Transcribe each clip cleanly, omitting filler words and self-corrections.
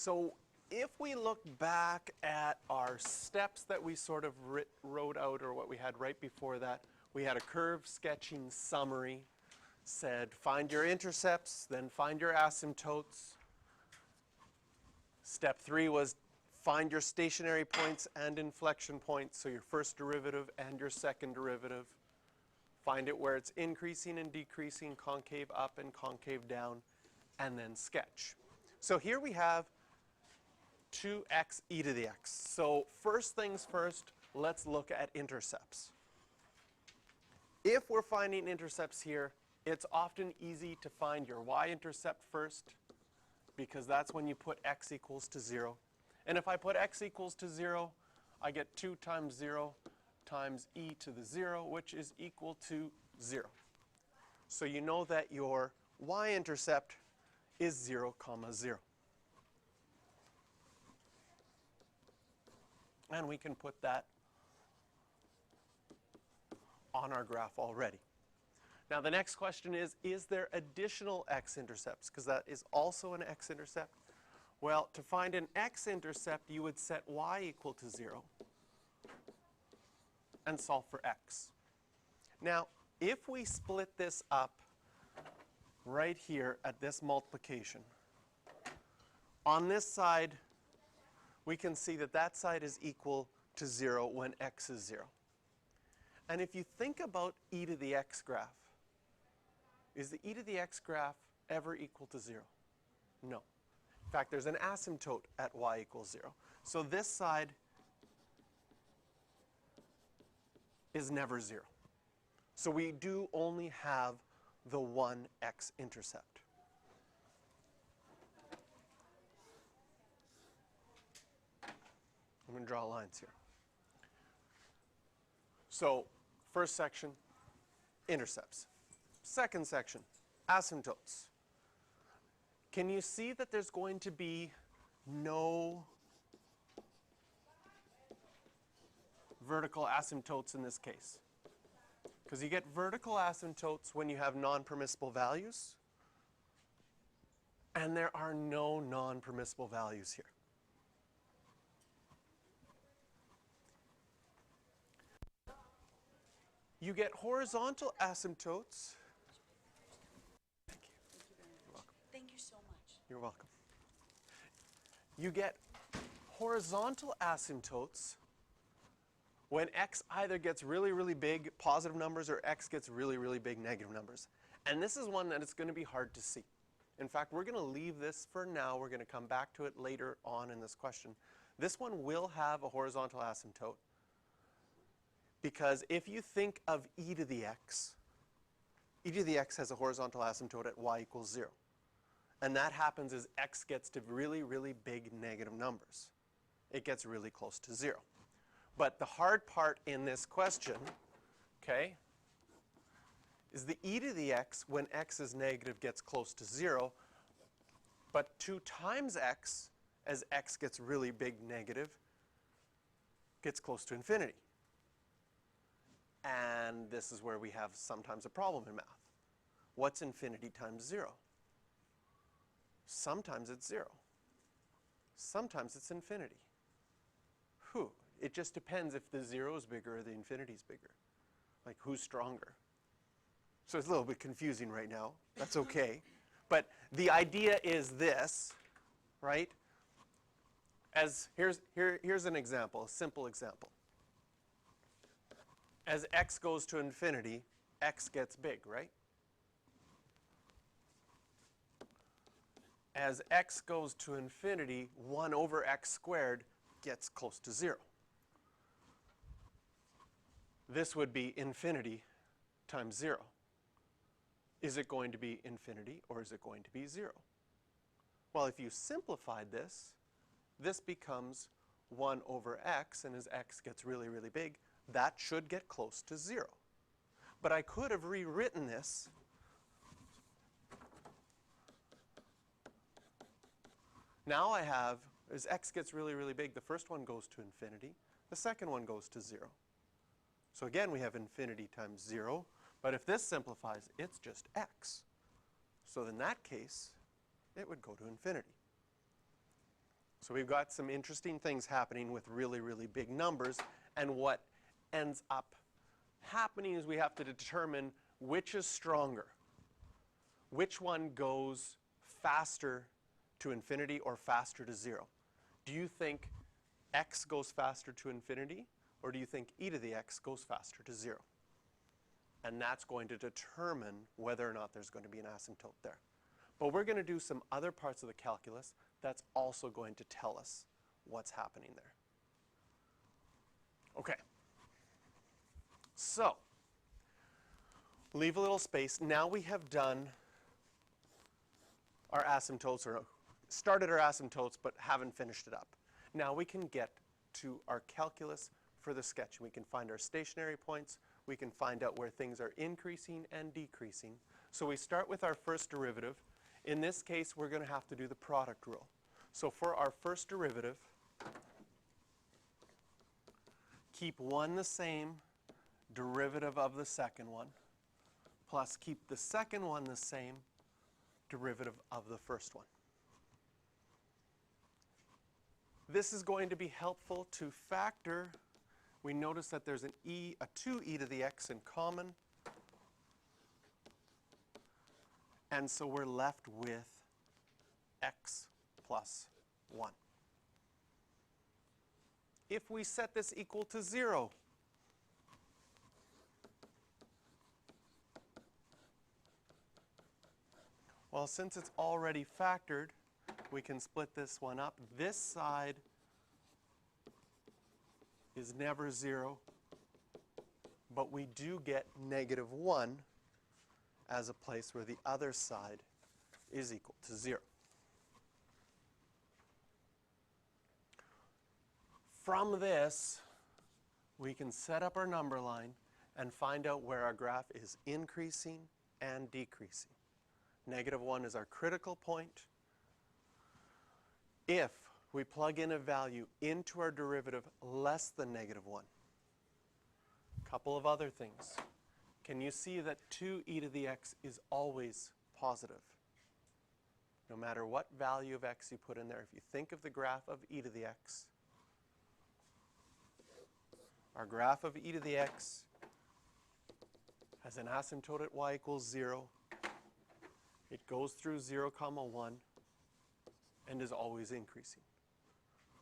So if we look back at our steps that we sort of wrote out, or what we had right before that, we had a curve sketching summary, said find your intercepts, then find your asymptotes. Step 3 was find your stationary points and inflection points, so your first derivative and your second derivative. Find it where it's increasing and decreasing, concave up and concave down, and then sketch. So here we have 2x e to the x. So first things first, let's look at intercepts. If we're finding intercepts here, it's often easy to find your y-intercept first, because that's when you put x equals to 0. And if I put x equals to 0, I get 2 times 0 times e to the 0, which is equal to 0. So you know that your y-intercept is 0, 0. And we can put that on our graph already. Now the next question is there additional x-intercepts? Because that is also an x-intercept. Well, to find an x-intercept, you would set y equal to 0 and solve for x. Now, if we split this up right here at this multiplication, on this side, we can see that that side is equal to 0 when x is 0. And if you think about e to the x graph, is the e to the x graph ever equal to 0? No. In fact, there's an asymptote at y equals 0. So this side is never 0. So we do only have the one x-intercept. I'm going to draw lines here. So first section, intercepts. Second section, asymptotes. Can you see that there's going to be no vertical asymptotes in this case? Because you get vertical asymptotes when you have non-permissible values, and there are no non-permissible values here. You get horizontal asymptotes. Thank you. You're welcome. Thank you so much. You're welcome. You get horizontal asymptotes when x either gets really, really big positive numbers or x gets really, really big negative numbers. And this is one that it's going to be hard to see. In fact, we're going to leave this for now. We're going to come back to it later on in this question. This one will have a horizontal asymptote, because if you think of e to the x has a horizontal asymptote at y equals 0. And that happens as x gets to really, really big negative numbers. It gets really close to 0. But the hard part in this question, okay, is the e to the x when x is negative gets close to 0, but 2 times x as x gets really big negative gets close to infinity. And this is where we have sometimes a problem in math. What's infinity times 0? Sometimes it's 0. Sometimes it's infinity. It just depends if the 0 is bigger or the infinity is bigger. Like, who's stronger? So it's a little bit confusing right now. That's okay. But the idea is this, right? Here's an example, a simple example. As x goes to infinity, x gets big, right? As x goes to infinity, 1 over x squared gets close to 0. This would be infinity times 0. Is it going to be infinity or is it going to be 0? Well, if you simplified this, this becomes 1 over x, and as x gets really, really big, that should get close to 0. But I could have rewritten this now. I have, as x gets really, really big, the first one goes to infinity. The second one goes to 0. So again, we have infinity times 0. But if this simplifies, it's just x. So in that case, it would go to infinity. So we've got some interesting things happening with really, really big numbers, and what ends up happening is we have to determine which is stronger. Which one goes faster to infinity or faster to 0? Do you think x goes faster to infinity, or do you think e to the x goes faster to 0? And that's going to determine whether or not there's going to be an asymptote there. But we're going to do some other parts of the calculus that's also going to tell us what's happening there. Okay. So, leave a little space. Now we have done our asymptotes, or started our asymptotes, but haven't finished it up. Now we can get to our calculus for the sketch. We can find our stationary points. We can find out where things are increasing and decreasing. So we start with our first derivative. In this case, we're going to have to do the product rule. So for our first derivative, keep one the same, derivative of the second one, plus keep the second one the same, derivative of the first one. This is going to be helpful to factor. We notice that there's a 2e to the x in common. And so we're left with x plus 1. If we set this equal to 0, well, since it's already factored, we can split this one up. This side is never 0, but we do get -1 as a place where the other side is equal to 0. From this, we can set up our number line and find out where our graph is increasing and decreasing. -1 is our critical point. If we plug in a value into our derivative less than -1, a couple of other things. Can you see that 2e to the x is always positive? No matter what value of x you put in there, if you think of the graph of e to the x, our graph of e to the x has an asymptote at y equals 0. It goes through 0, 1, and is always increasing.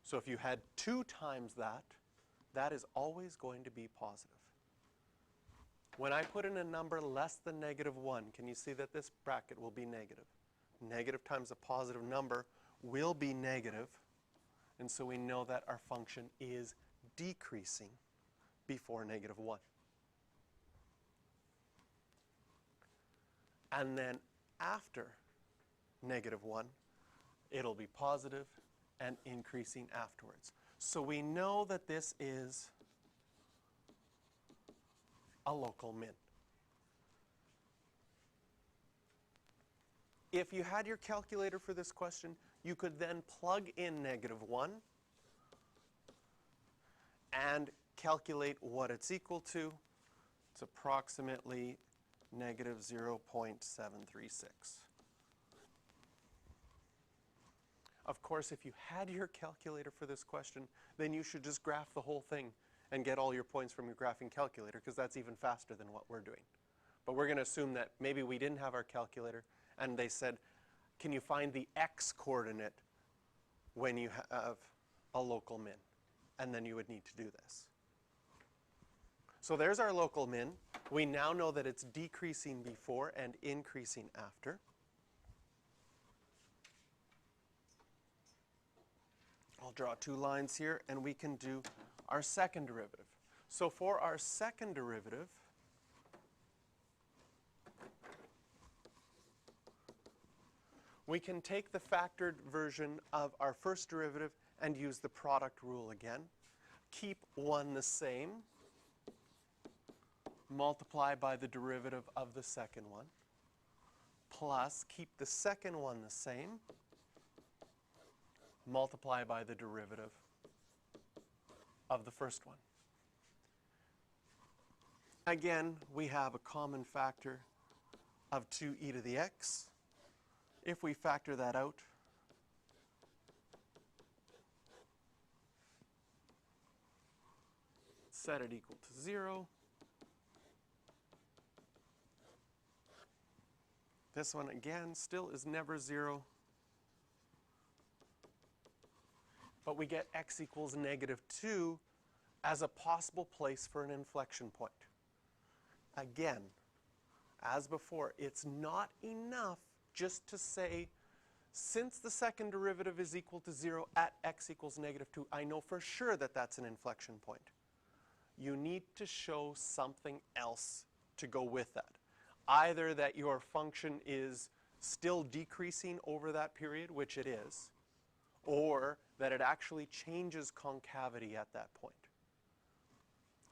So if you had 2 times that, that is always going to be positive. When I put in a number less than -1, can you see that this bracket will be negative? Negative times a positive number will be negative, and so we know that our function is decreasing before -1. And then after -1, it'll be positive and increasing afterwards. So we know that this is a local min. If you had your calculator for this question, you could then plug in -1 and calculate what it's equal to. It's approximately -0.736. Of course, if you had your calculator for this question, then you should just graph the whole thing and get all your points from your graphing calculator, because that's even faster than what we're doing. But we're going to assume that maybe we didn't have our calculator, and they said, can you find the x coordinate when you have a local min? And then you would need to do this. So there's our local min. We now know that it's decreasing before and increasing after. I'll draw 2 lines here, and we can do our second derivative. So for our second derivative, we can take the factored version of our first derivative and use the product rule again. Keep one the same, multiply by the derivative of the second one, plus keep the second one the same, multiply by the derivative of the first one. Again, we have a common factor of 2e to the x. If we factor that out, set it equal to 0. This one, again, still is never 0. But we get x equals -2 as a possible place for an inflection point. Again, as before, it's not enough just to say, since the second derivative is equal to 0 at x equals -2, I know for sure that that's an inflection point. You need to show something else to go with that. Either that your function is still decreasing over that period, which it is, or that it actually changes concavity at that point.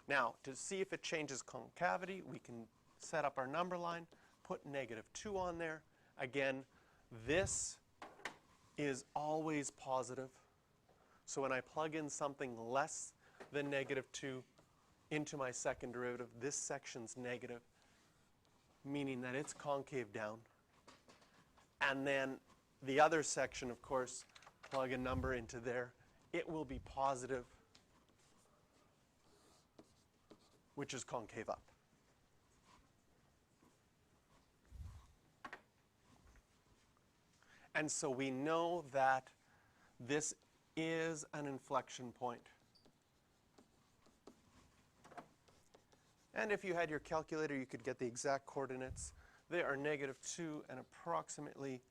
Now, to see if it changes concavity, we can set up our number line, put -2 on there. Again, this is always positive. So when I plug in something less than -2 into my second derivative, this section's negative, meaning that it's concave down. And then the other section, of course, plug a number into there, it will be positive, which is concave up. And so we know that this is an inflection point. And if you had your calculator, you could get the exact coordinates. They are -2 and approximately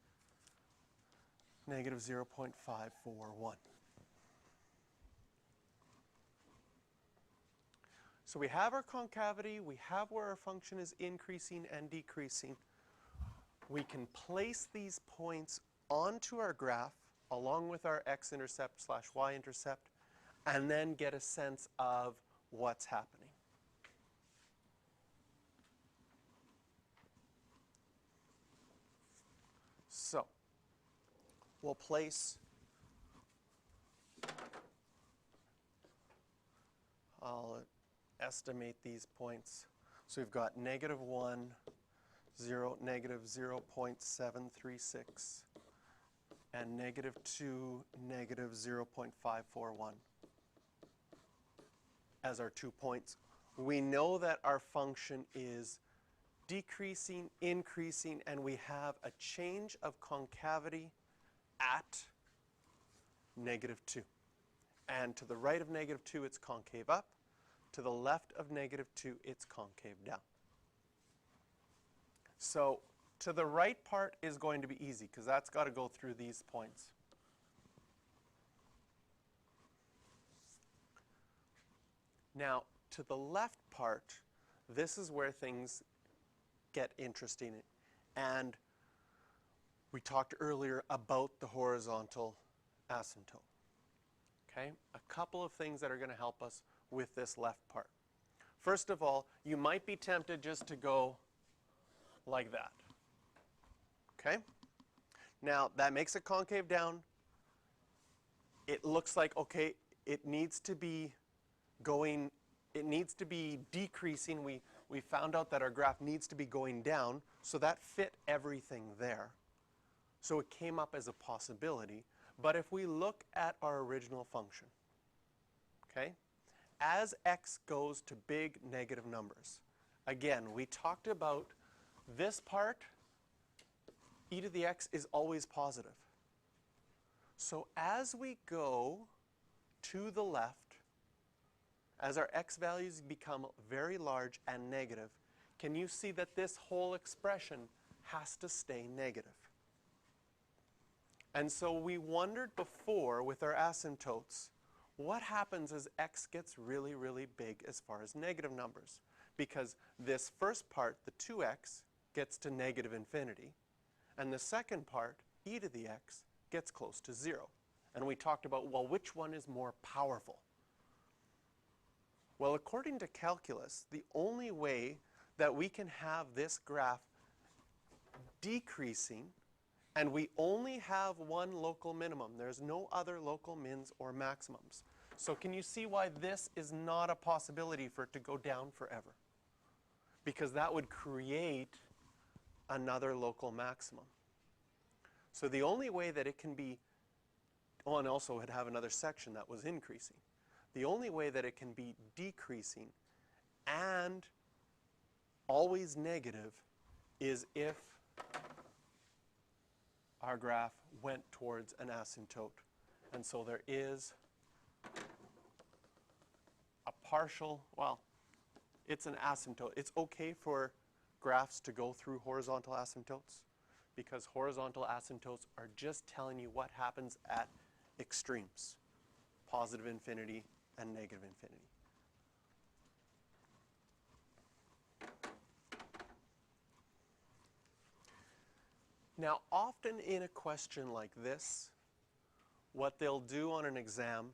-0.541. So we have our concavity, we have where our function is increasing and decreasing. We can place these points onto our graph along with our x-intercept / y-intercept and then get a sense of what's happening. So we'll place, I'll estimate these points. So we've got -1, 0, -0.736, and -2, -0.541 as our 2 points. We know that our function is decreasing, increasing, and we have a change of concavity at -2. And to the right of -2, it's concave up. To the left of -2, it's concave down. So to the right part is going to be easy because that's got to go through these points. Now, to the left part, this is where things get interesting. And we talked earlier about the horizontal asymptote. Okay? A couple of things that are going to help us with this left part. First of all, you might be tempted just to go like that. Okay? Now, that makes it concave down. It looks like, okay, it needs to be going, it needs to be decreasing. We found out that our graph needs to be going down, so that fit everything there. So it came up as a possibility. But if we look at our original function, okay, as x goes to big negative numbers, again, we talked about this part, e to the x is always positive. So as we go to the left, as our x values become very large and negative, can you see that this whole expression has to stay negative? And so we wondered before with our asymptotes, what happens as x gets really, really big as far as negative numbers? Because this first part, the 2x, gets to -infinity. And the second part, e to the x, gets close to 0. And we talked about, well, which one is more powerful? Well, according to calculus, the only way that we can have this graph decreasing, and we only have one local minimum. There's no other local mins or maximums. So can you see why this is not a possibility for it to go down forever? Because that would create another local maximum. So the only way that it can be, oh, and also would have another section that was increasing. The only way that it can be decreasing and always negative is if our graph went towards an asymptote. And so there is a partial, well, it's an asymptote. It's okay for graphs to go through horizontal asymptotes because horizontal asymptotes are just telling you what happens at extremes, positive infinity and negative infinity. Now, often in a question like this, what they'll do on an exam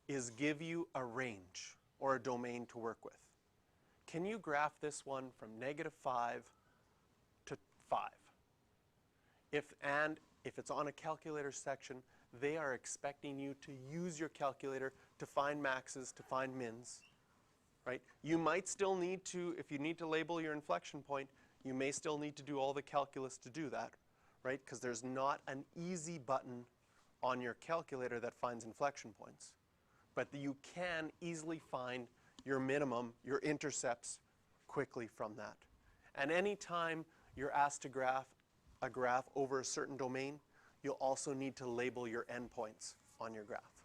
is give you a range or a domain to work with. Can you graph this one from -5 to 5? If it's on a calculator section, they are expecting you to use your calculator to find maxes, to find mins, right? You might still need to, if you need to label your inflection point, you may still need to do all the calculus to do that, right? Because there's not an easy button on your calculator that finds inflection points. But you can easily find your minimum, your intercepts, quickly from that. And anytime you're asked to graph a graph over a certain domain, you'll also need to label your endpoints on your graph.